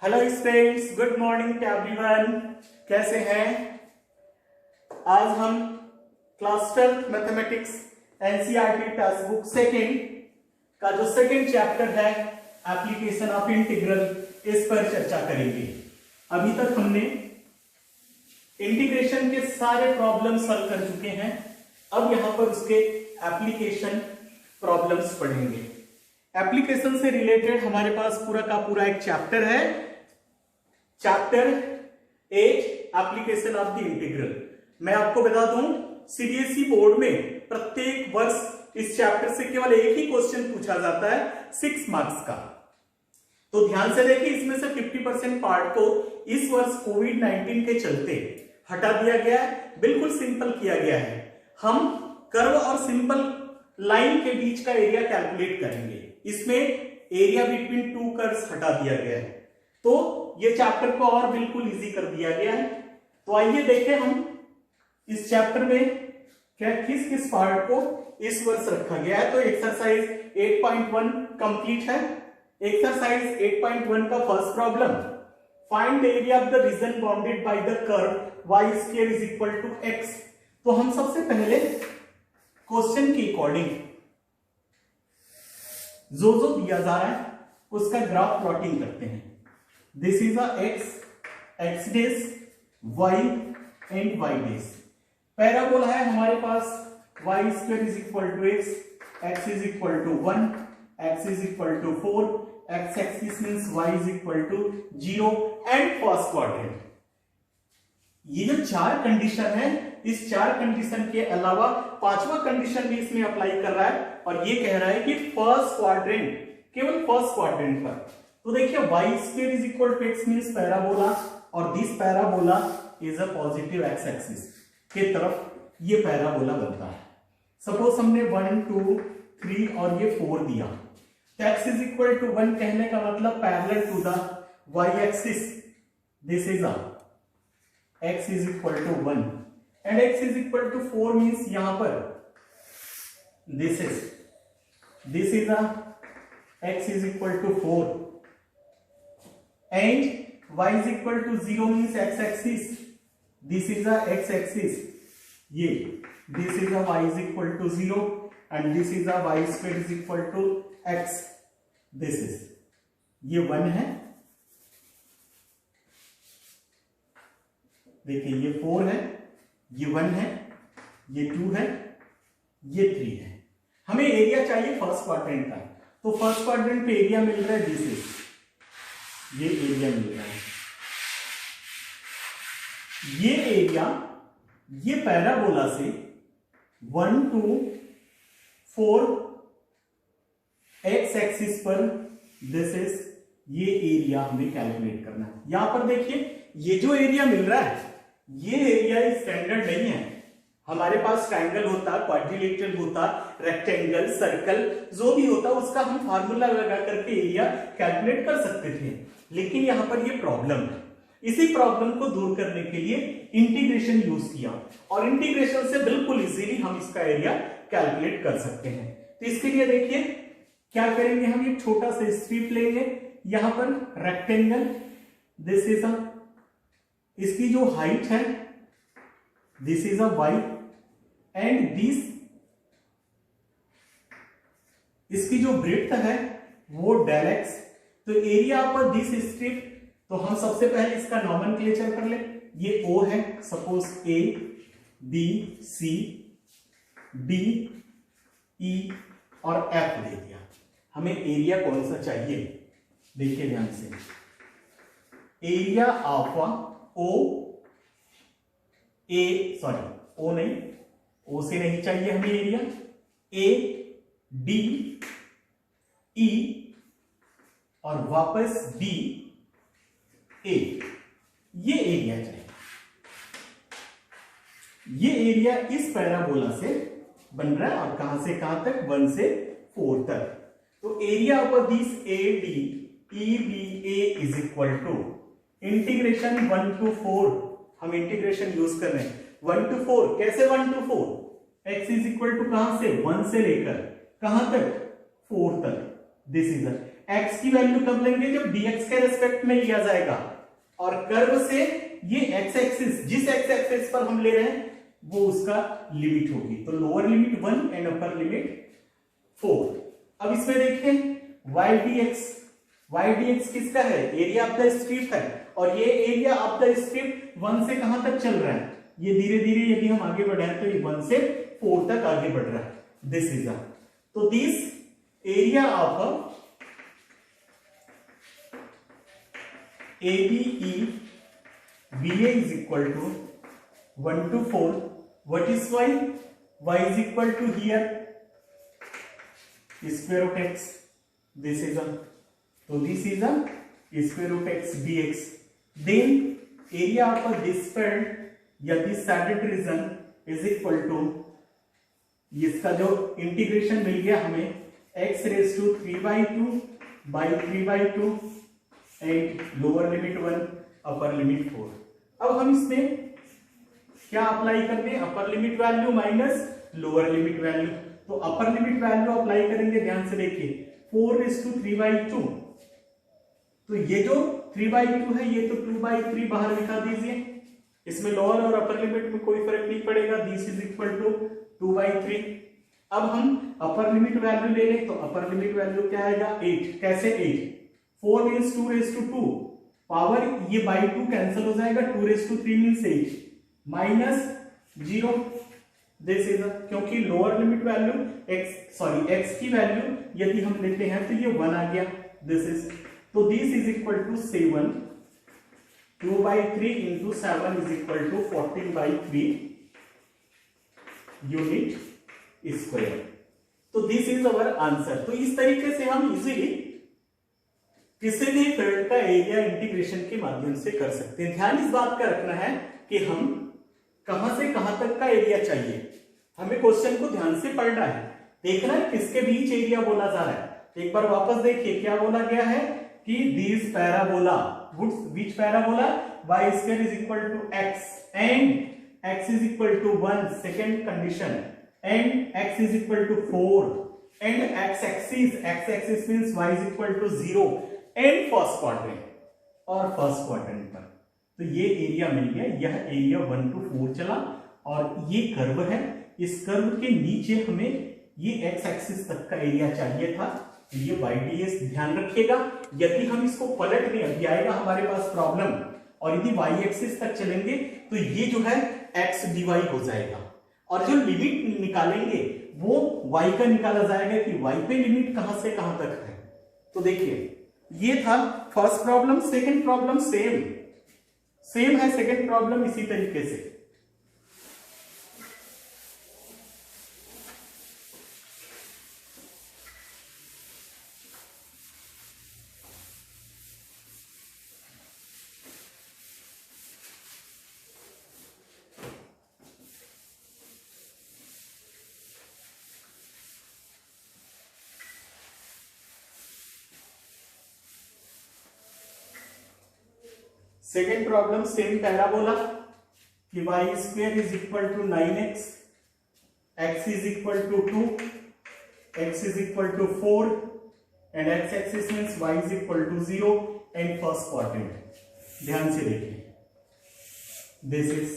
Hello students, good morning to everyone. कैसे हैं? आज हम class 12 mathematics NCERT text book second का जो सेकेंड चैप्टर है एप्लीकेशन ऑफ इंटीग्रल, इस पर चर्चा करेंगे। अभी तक हमने इंटीग्रेशन के सारे प्रॉब्लम सॉल्व कर चुके हैं। अब यहां पर उसके एप्लीकेशन प्रॉब्लम्स पढ़ेंगे। एप्लीकेशन से रिलेटेड हमारे पास पूरा का पूरा एक चैप्टर है, chapter 8 application of the integral. मैं आपको बता दूं, सीबीएसई बोर्ड में प्रत्येक वर्ष इस चैप्टर से केवल एक ही क्वेश्चन पूछा जाता है 6 मार्क्स का। तो ध्यान से देखिए, इसमें से 50% पार्ट को इस वर्ष कोविड-19 के चलते हटा दिया गया है, बिल्कुल सिंपल किया गया है। हम कर्व और सिंपल लाइन के बीच का एरिया कैलकुलेट करेंगे। इसमें एरिया बिटवीन टू कर्व्स हटा दिया गया है, तो ये चैप्टर को और बिल्कुल इजी कर दिया गया है। तो आइए देखें हम इस चैप्टर में क्या किस किस पार्ट को इस वर्ष रखा गया है। तो एक्सरसाइज 8.1 कंप्लीट है। एक्सरसाइज 8.1 का first problem, find the area of the region bounded by the curve y square is equal to x। तो हम सबसे पहले क्वेश्चन के अकॉर्डिंग जो दिया जा रहा है उसका ग्राफ प्लॉटिंग करते हैं। This is x dash, y and y dash. Parabola है हमारे पास y square is equal to x is equal to 1, x is equal to 4, x axis means y is equal to 0 and first quadrant. ये जो चार condition है, इस चार condition के अलावा पांचवा कंडीशन भी इसमें अप्लाई कर रहा है और ये कह रहा है कि फर्स्ट क्वाड्रेंट, केवल फर्स्ट क्वाड्रेंट पर। तो देखिए y square is equal to x means parabola, और this parabola is a positive x axis की तरफ ये पैराबोला बनता है। सपोज हमने 1 2 3 और ये 4 दिया, तो x इज इक्वल टू 1 कहने का मतलब parallel to the y axis, this is a x is equal to 1 and x is equal to 4 means यहां पर this is a x is equal to 4 and y is equal to 0 means x axis, this is a x axis, ये this is a y is equal to 0 and this is a y square is equal to x, this is ये 1 है। देखिए ये 4 है, ये 1 है, ये 2 है, ये 3 है। हमें एरिया चाहिए फर्स्ट क्वाड्रेंट का, तो फर्स्ट क्वाड्रेंट पे एरिया मिल रहा है दिस इज, ये एरिया मिल रहा है। ये एरिया ये पैराबोला से 1 2 4 एक्स एक्सिस पर दिस इज, ये एरिया हमें कैलकुलेट करना है। यहां पर देखिए ये जो एरिया मिल रहा है ये एरिया स्टैंडर्ड नहीं है। हमारे पास ट्रायंगल होता, क्वाड्रिलेटरल होता, रेक्टेंगल, सर्कल, जो भी होता उसका हम फार्मूला लगा करके एरिया कैलकुलेट कर सकते थे, लेकिन यहां पर ये प्रॉब्लम है। इसी प्रॉब्लम को दूर करने के लिए इंटीग्रेशन यूज किया और इंटीग्रेशन से बिल्कुल इजीली हम इसका एरिया कैलकुलेट कर सकते हैं। तो इसके लिए देखिए क्या करेंगे, हम एक छोटा सा स्ट्रिप लेंगे, यहां पर रेक्टेंगल, दिस इज अ, इसकी जो हाइट है this is a y and this, इसकी जो ब्रेड्थ है वो डेल x। तो एरिया पर दिस स्ट्रिप, तो हम सबसे पहले इसका नॉमेनक्लेचर कर ले। ये O है, suppose A B C D E और F दे दिया। हमें एरिया कौन सा चाहिए, देखिए ध्यान से, area of O A, sorry O नहीं, ओ से नहीं चाहिए हमें एरिया, ए डी ई और वापस बी ए, ये एरिया चाहिए। ये एरिया इस पैराबोला से बन रहा है और कहां से कहां तक, 1 से 4 तक। तो area of this A D E B A is equal to integration 1 to 4, हम इंटीग्रेशन यूज कर रहे हैं 1 to 4। कैसे 1 to 4, x is equal to कहां से, 1 से लेकर कहां तक, 4 तक, दिस इज x की वैल्यू कब लेंगे, जब dx के रेस्पेक्ट में लिया जाएगा, और कर्व से ये x एक्सिस, जिस x एक्सिस पर हम ले रहे हैं वो उसका लिमिट होगी। तो lower limit 1 and upper limit 4। अब इसमें देखिए y dx किसका है, एरिया ऑफ द स्ट्रिप है, और ये एरिया ऑफ द स्ट्रिप 1 से कहां तक चल रहा है, ये धीरे धीरे यदि हम आगे बढ़े तो ये 1 से 4 तक आगे बढ़ रहा है। दिस इज तो this area of ABE BA is equal to 1 to 4. What is y? Y is equal to here square root x. This is a square root x dx. Then area of this field या this shaded region is equal to, इसका जो integration मिल गया हमें x raised to 3/2 by 3/2 and lower limit 1 upper limit 4। अब हम इसमें क्या apply कर दें, अपर limit value minus lower limit value. तो अपर लिमिट वैल्यू अप्लाई करेंगे, ध्यान से देखिए 4/3/2, तो ये जो 3/2 है ये तो 2/3 बाहर लिखा दीजिए, इसमें लोअर और अपर लिमिट में कोई फर्क नहीं पड़ेगा। This is equal to 2/3। अब हम अपर लिमिट वैल्यू ले लें, तो अपर लिमिट वैल्यू क्या आएगा 8। कैसे 8, 4 मीन्स 2/2, पावर ये बाई 2 कैंसिल हो जाएगा, 2/3 मीन्स 8 माइनस 0। दिस इज क्योंकि लोअर लिमिट वैल्यू x की वैल्यू यदि हम लेते हैं तो ये 1 आ गया। दिस इज तो this is equal to 7, 2/3 into 7 is equal to 14/3 unit square. तो दिस इज अवर आंसर। तो इस तरीके से हम इजीली किसी भी फील्ड का एरिया इंटीग्रेशन के माध्यम से कर सकते हैं। ध्यान इस बात का रखना है कि हम कहां से कहां तक का एरिया चाहिए, हमें क्वेश्चन को ध्यान से पढ़ना है, देखना है किसके बीच एरिया बोला जा रहा है। एक बार वापस देखिए क्या बोला गया है कि this parabola, which parabola, y square is equal to x and x is equal to 1, second condition, and x is equal to 4 and x axis means y is equal to 0 and first quadrant और first quadrant पर। तो ये area मिल गया, यह area 1 to 4 चला, और ये curve है, इस कर्व के नीचे हमें ये x एक्सिस तक का एरिया चाहिए था, तो ये YDS ध्यान रखिएगा। यदि हम इसको पलट दें, अभी आएगा हमारे पास प्रॉब्लम, और यदि y एक्सिस तक चलेंगे तो ये जो है x dy हो जाएगा, और जो लिमिट निकालेंगे वो y का निकाला जाएगा कि y पे लिमिट कहां से कहां तक है। तो देखिए ये था first problem. Second problem same है, सेकंड प्रॉब्लम इसी तरीके से। सेकेंड प्रॉब्लम सेम पैराबोला कि y square is equal to 9x, x is equal to 2, x is equal to 4 and x axis means y is equal to 0 and first quadrant. ध्यान से देखिए, this is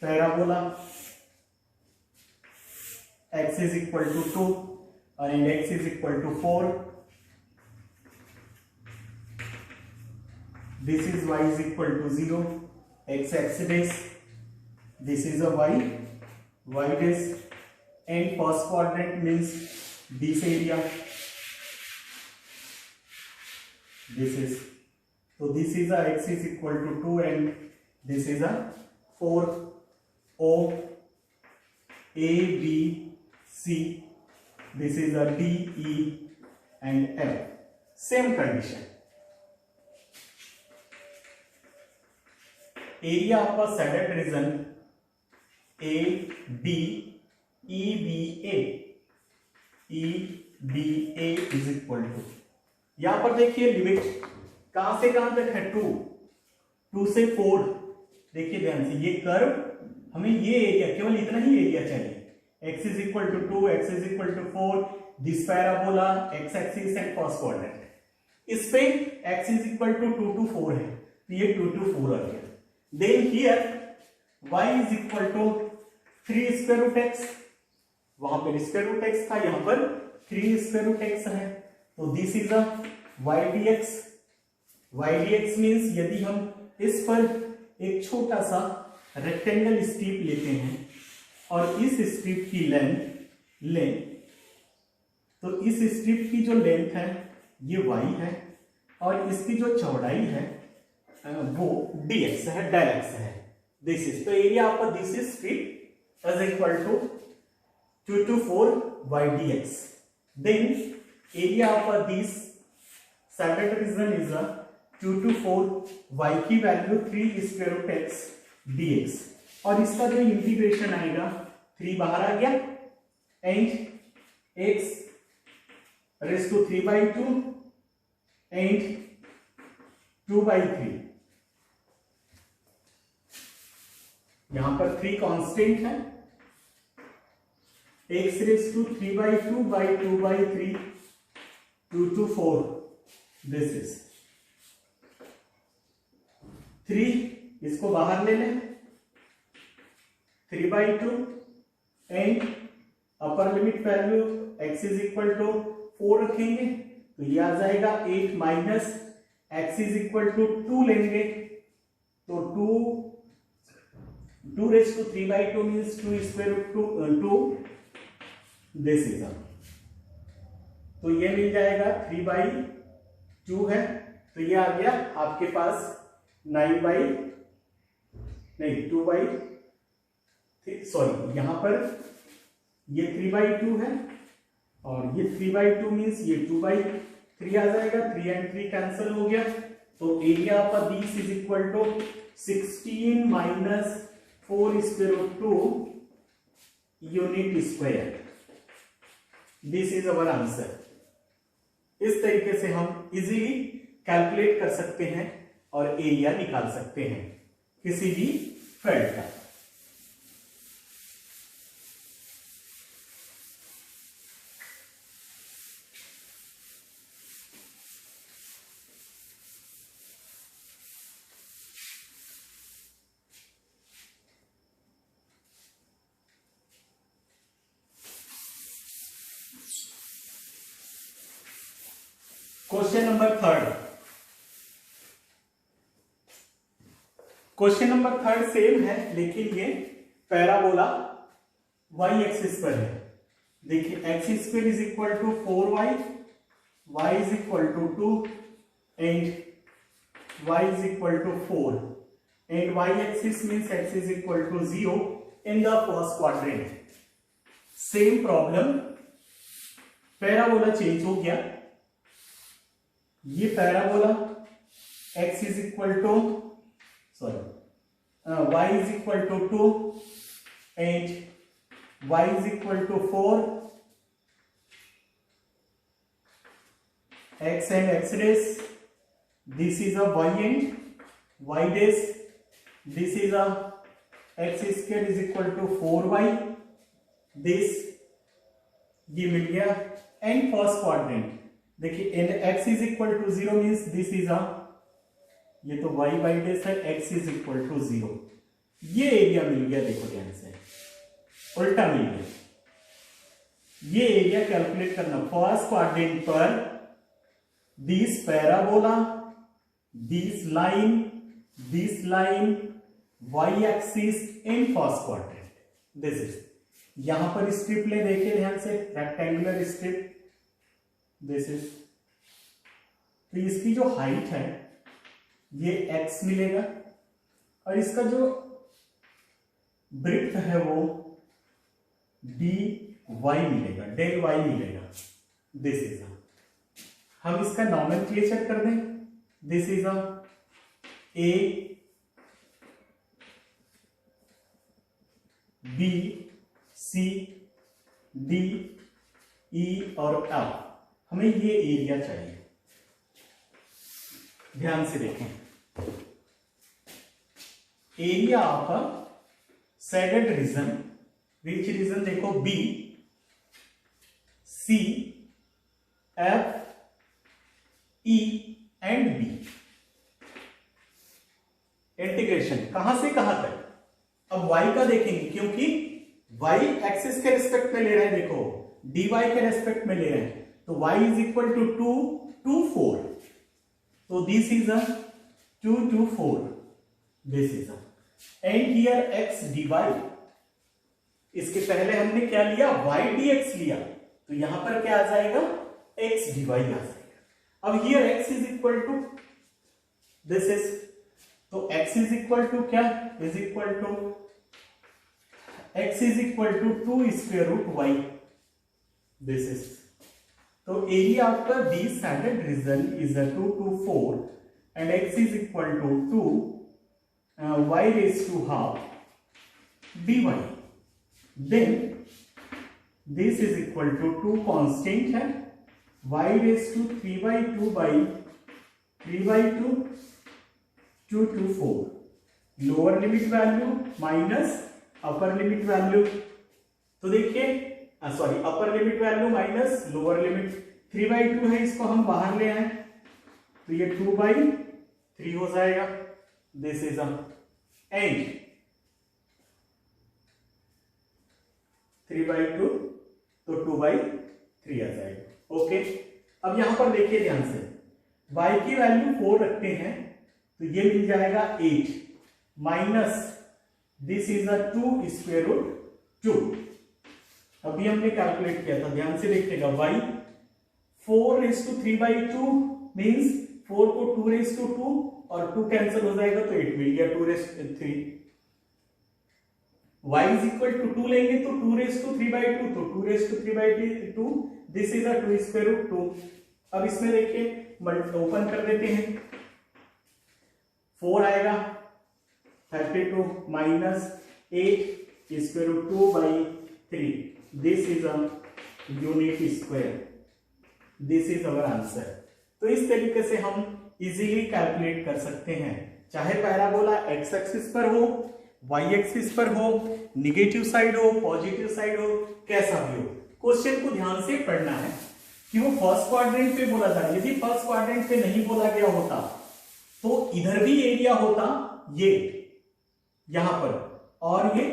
parabola, x is equal to 2 and x is equal to 4, this is y is equal to 0, x axis, this is a y dash, and first quadrant means this area, this is, so this is a x is equal to 2 and this is a 4, O, A, B, C, this is a D, E and F, same condition. Area of a shaded region EBA is equal to, यहां पर देखिए limit कहां से कहां तक है 2 से 4। देखिए ध्यान से, ये कर्व हमें ये एरिया, केवल इतना ही एरिया चाहिए, x is equal to 2, x is equal to 4, this parabola, x axis and first quadrant. इस पे x is equal to 2 to 4 है, तो ये 2 to 4 आ गया. Then here y is equal to 3 square root x, वहां पर square root x था, यहाँ पर 3 square root x है, तो this is a y dx. y dx means यदि हम इस पर एक छोटा सा रेक्टेंगल स्ट्रिप लेते हैं और इस स्ट्रिप की लेंथ लें, तो इस स्ट्रिप की जो लेंथ है ये y है और इसकी जो चौड़ाई है वो dx है, डायरेक्ट है. दिस इज, तो area of this strip is equal to 2 to 4 y dx. Then area of this second region is 2 to 4 y की value 3 square root x dx, और इसका जो इंटीग्रेशन आएगा 3 बाहर आ गया and x raise to 3/2 and 2/3. यहां पर 3 कांस्टेंट है, x raise to 3/2 by 2/3 2 to 4. This is 3, इसको बाहर ले लें 3/2 and upper limit value x is equal to 4 रखेंगे, तो ये आ जाएगा 8 minus x is equal to 2 लेंगे, तो 2 raise to 3/2 means 2 square root 2. This is, तो ये मिल जाएगा 3/2 है, तो ये आ गया आपके पास 2/3, सॉरी यहां पर ये 3/2 है और ये 3/2 मीन्स ये 2/3 आ जाएगा, 3 and 3 कैंसिल हो गया, तो area of this is equal to 16 minus 4 square root 2 unit square. This is our answer. इस तरीके से हम इजीली कैलकुलेट कर सकते हैं और एरिया निकाल सकते हैं किसी भी फील्ड का. Question number 3. Question number 3 same है, लेकिन ये पैराबोला y एक्सिस पर है. देखिए x square is equal to 4y, y is equal to 2 and y is equal to 4 and y axis means x is equal to 0 in the first quadrant. Same problem, parabola change हो गया. ये parabola x is equal to y is equal to 2 and y is equal to 4, x and x dash, this is a y and y dash, this is a x square is equal to 4y, this ये मिल गया. And first quadrant देखिए x is equal to 0 means this is a, ये तो y by डेस है, x is equal to 0. ये area मिल गया, देखो ध्यान से उल्टा मिल गया. ये एरिया कैलकुलेट करना फर्स्ट क्वाड्रेंट पर. This parabola, this line y axis in first quadrant. This is, यहां पर स्ट्रिप ले, देखिए ध्यान से रेक्टेंगुलर स्ट्रिप. दिस इज, तो इसकी जो हाइट है ये x मिलेगा और इसका जो ब्रेड्थ है वो dy मिलेगा, डेल y मिलेगा. दिस इज, हम इसका नॉमेनक्लेचर कर दें. This is a b c d e और f. हमें ये एरिया चाहिए. ध्यान से देखें, area of a shaded region which region देखो B C F E and B. Integration कहां से कहां तक? अब y का देखेंगे क्योंकि y एक्सिस के रिस्पेक्ट में ले रहे हैं, देखो dy के रिस्पेक्ट में ले रहे हैं, तो y is equal to 2 to 4, तो this is a 2 to 4, this is a, and here x dy, इसके पहले हमने क्या लिया y dx लिया, तो यहां पर क्या आ जाएगा x dy आ जाएगा। अब here x is equal to this is, तो x इज इक्वल टू क्या, is equal to x is equal to 2 square root y, this is, तो area after be standard region is 2 to 4 and x is equal to 2 y raise to half dy, then this is equal to 2 constant है y raise to 3/2 by 3/2 2 to 4, lower limit value minus upper limit value, तो देखिए sorry अपर limit value minus lower limit, 3/2 है, इसको हम बाहर ले आए तो ये 2/3 हो जाएगा, दिस इज एंड 3/2 तो 2/3 आ जाएगा। ओके, अब यहां पर देखिए ध्यान से, y की वैल्यू 4 रखते हैं तो ये मिल जाएगा 8 minus this is 2 square root 2, अभी हमने कैलकुलेट किया था, ध्यान से देखिएगा y 4 रेज टू 3/2 मींस 4 को 2 रेज टू 2 और 2 कैंसिल हो जाएगा तो 8 मिल गया 2 raise 3, y is equal to 2 लेंगे तो 2 रेज टू 3/2 तो 2 raise to 3/2, this is 2 square root 2। अब इसमें देखिए ओपन कर देते हैं, 4 आएगा 32 minus 8 square root 2/3, this is a unit square, this is our answer. तो इस तरीके से हम इजीली कैलकुलेट कर सकते हैं, चाहे पैराबोला एक्स एक्सिस पर हो, वाई एक्सिस पर हो, निगेटिव साइड हो, पॉजिटिव साइड हो, कैसा भी हो। क्वेश्चन को ध्यान से पढ़ना है कि वो फर्स्ट क्वाड्रेंट पे बोला जा रहा है, यदि फर्स्ट क्वाड्रेंट पे नहीं बोला गया होता तो इधर भी एरिया होता ये यहां पर, और ये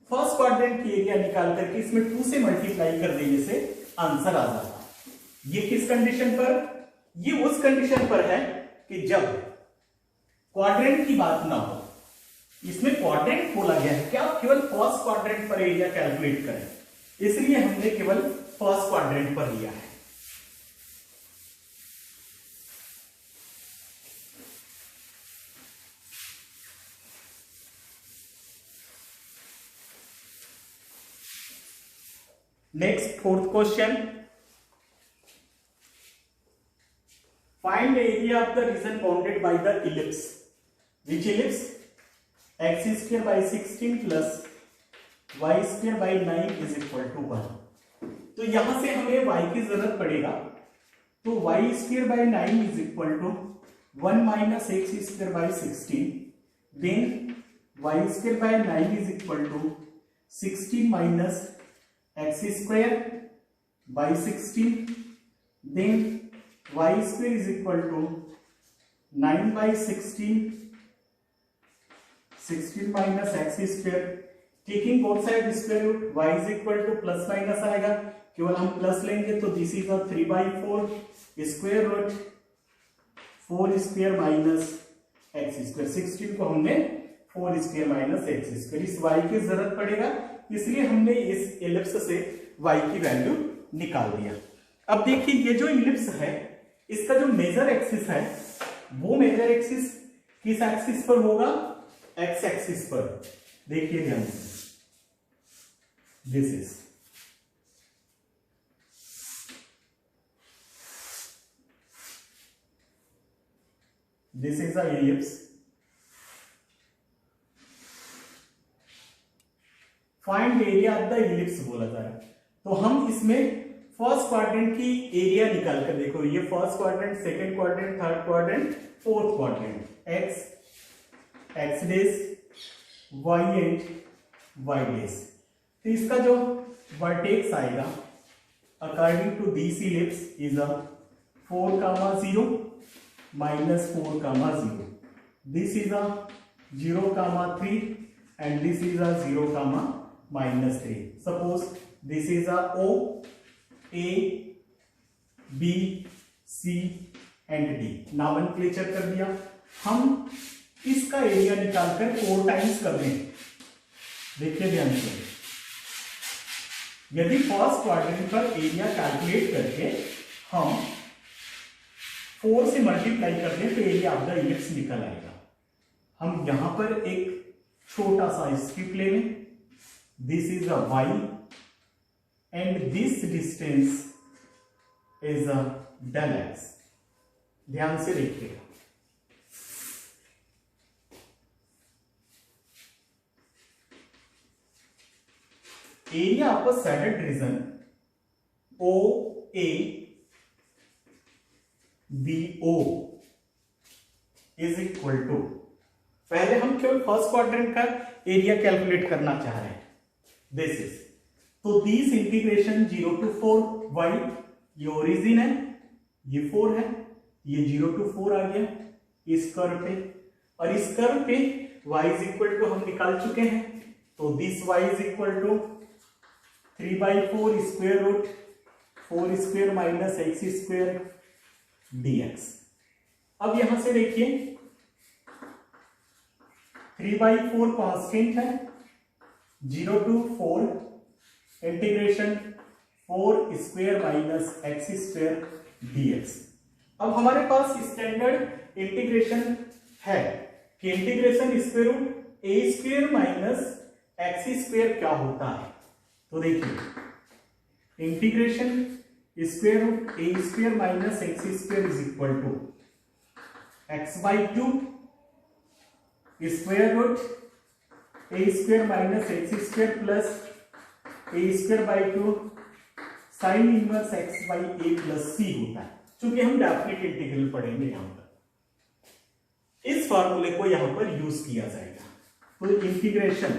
फर्स्ट क्वाड्रेंट की एरिया निकाल करके इसमें 2 से मल्टीप्लाई कर देने से आंसर आ जाता। ये किस कंडीशन पर? ये उस कंडीशन पर है कि जब क्वाड्रेंट की बात ना हो, इसमें क्वाड्रेंट बोला गया है, क्या केवल फर्स्ट क्वाड्रेंट पर एरिया कैलकुलेट करें, इसलिए हमने केवल फर्स्ट क्वाड्रेंट पर लिया है। Next fourth question, find area of the region bounded by the ellipse, which ellipse x square by 16 plus y square by 9 is equal to 1। तो यहां से हमें y की जरूरत पड़ेगा, तो y square by 9 is equal to 1 minus x square by 16, then y square by 9 is equal to 16 minus x square by 16, then y square is equal to 9 by 16 minus x square, taking both side square root, y is equal to plus minus आएगा, केवल हम plus लेंगे तो this is 3/4 square root 4 square minus x square, 16 को हमने 4 square minus x square, इस y की जरूरत पड़ेगा, इसलिए हमने इस इलिप्स से y की वैल्यू निकाल दिया। अब देखिए ये जो इलिप्स है इसका जो मेजर एक्सिस है वो मेजर एक्सिस किस एक्सिस पर होगा? x एक्सिस पर। देखिए ध्यान से, this is the ellipse, find area of the ellipse बोला जा रहा है, तो हम इसमें फर्स्ट क्वाड्रेंट की एरिया निकाल कर देखो, ये first quadrant, second quadrant, third quadrant, fourth quadrant, x dash, y and y dash, तो इसका जो वर्टेक्स आएगा according to this ellipse is a 4, 0 minus 4, 0. This is a 0, 3 and this is a 0, -3. Suppose this is a O, A, B, C and D. Nomenclature कर दिया। हम इसका area निकालकर 4 times कर दें। देखिए ध्यान से, यदि फर्स्ट क्वाड्रेंट पर एरिया कैलकुलेट करके हम 4 से मल्टीप्लाई कर दें तो एरिया ऑफ द इलिप्स निकल आएगा। हम यहां पर एक छोटा सा स्ट्रिप ले लें। This is a y and this distance is a del x। ध्यान से देखिएगा, area of a shaded region OA BO is equal to, पहले हम केवल फर्स्ट क्वाड्रेंट का एरिया कैलकुलेट करना चाह रहे हैं। दिस इज, तो दिस इंटीग्रेशन 0 to 4 y, ये ओरिजिन है, ये 4 है, ये 0 to 4 आ गया इस कर्व पे, और इस कर्व पे y इज इक्वल टू हम निकाल चुके हैं। तो this y is equal to 3/4 square root 4 square minus x square dx। अब यहां से देखिए 3/4 कांस्टेंट है, 0 to 4 integration 4 square minus x square dx। अब हमारे पास स्टैंडर्ड इंटीग्रेशन है कि integration square root a square minus x square क्या होता है। तो देखिए integration square root a square minus x square is equal to x/2 square root a square minus x square plus a square by 2 sine inverse x by a plus c होता है। चूंकि हम definite integral पढ़ेंगे यहां पर, इस फॉर्मूले को यहां पर यूज किया जाएगा। तो integration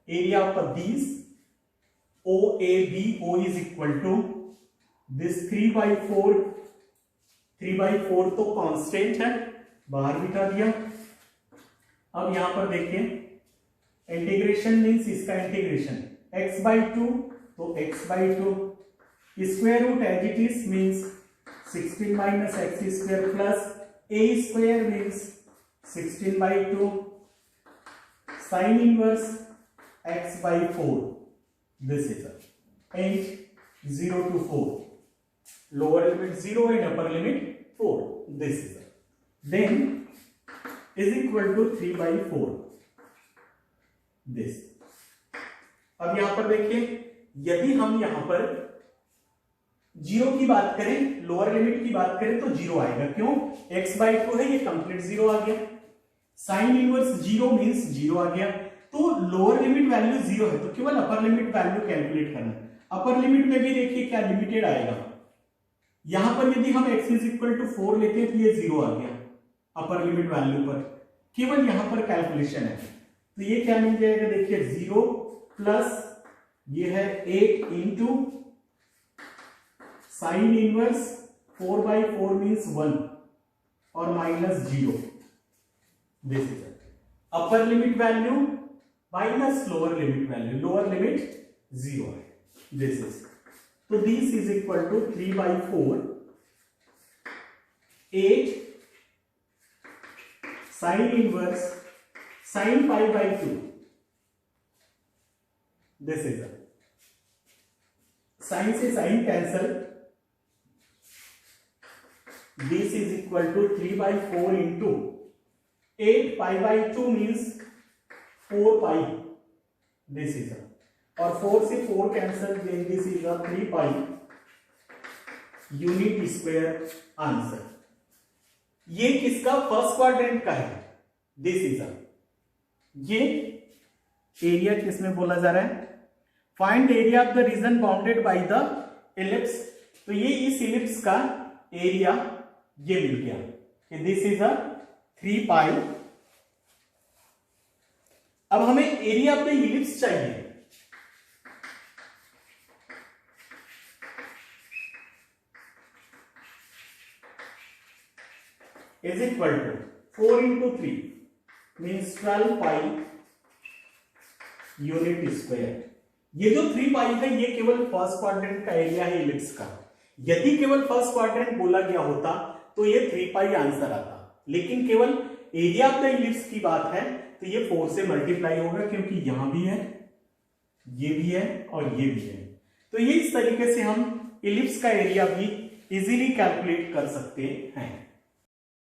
area of this OABO is equal to this 3/4 तो कांस्टेंट है, बाहर बिठा दिया। अब यहां पर देखिए इंटीग्रेशन मींस इसका इंटीग्रेशन x/2, तो x/2 square root as it is means 16 minus x square plus a square means 16/2 sine inverse x/4। This is and 0 to 4, lower limit 0 and upper limit 4. This is then is equal to 3/4 this। अब यहां पर देखिए, यदि हम यहां पर 0 की बात करें, लोअर लिमिट की बात करें तो 0 आएगा। क्यों? x/2 है, ये कंप्लीट 0 आ गया। साइन इनवर्स 0 मींस 0 आ गया। तो लोअर लिमिट वैल्यू 0 है, तो केवल अपर लिमिट वैल्यू कैलकुलेट करना है। अपर लिमिट में भी देखिए क्या लिमिटेड आएगा। यहां पर यदि हम x इज इक्वल टू 4 लेते हैं तो ये 0 आ गया अपर लिमिट वैल्यू पर, केवल यहां पर कैलकुलेशन है। तो ये क्या मिल जाएगा, देखिए 0 प्लस ये है 8 इंटू साइन इनवर्स 4/4 मींस 1 और minus 0। This is upper limit value minus lower limit value, lower limit 0 है। दिस इज, तो this is equal to 3/4 8 sine inverse sine π/2। This is sine से sine cancel, this is equal to 3/4 into 8 π/2 means 4π। This is और 4 से 4 cancel, then this is 3π unit square answer. ये किसका? First quadrant का है। This is ये area किसमें बोला जा रहा है? Find area of the region bounded by the ellipse. तो ये इस इलिप्स का एरिया ये मिल गया कि दिस इज 3π। अब हमें एरिया ऑफ द इलिप्स चाहिए, is equal to 4 into 3 means 12 pi unit square. ये जो 3 पाई है ये केवल फर्स्ट क्वाड्रेंट का एरिया है इलिप्स का। यदि केवल फर्स्ट क्वाड्रेंट बोला गया होता तो ये 3 पाई आंसर आता, लेकिन केवल एरिया ऑफ द इलिप्स की बात है तो ये 4 से मल्टीप्लाई होगा, क्योंकि यहां भी है, ये भी है और ये भी है। तो ये इस तरीके से हम इलिप्स का एरिया भी इजीली कैलकुलेट कर सकते हैं।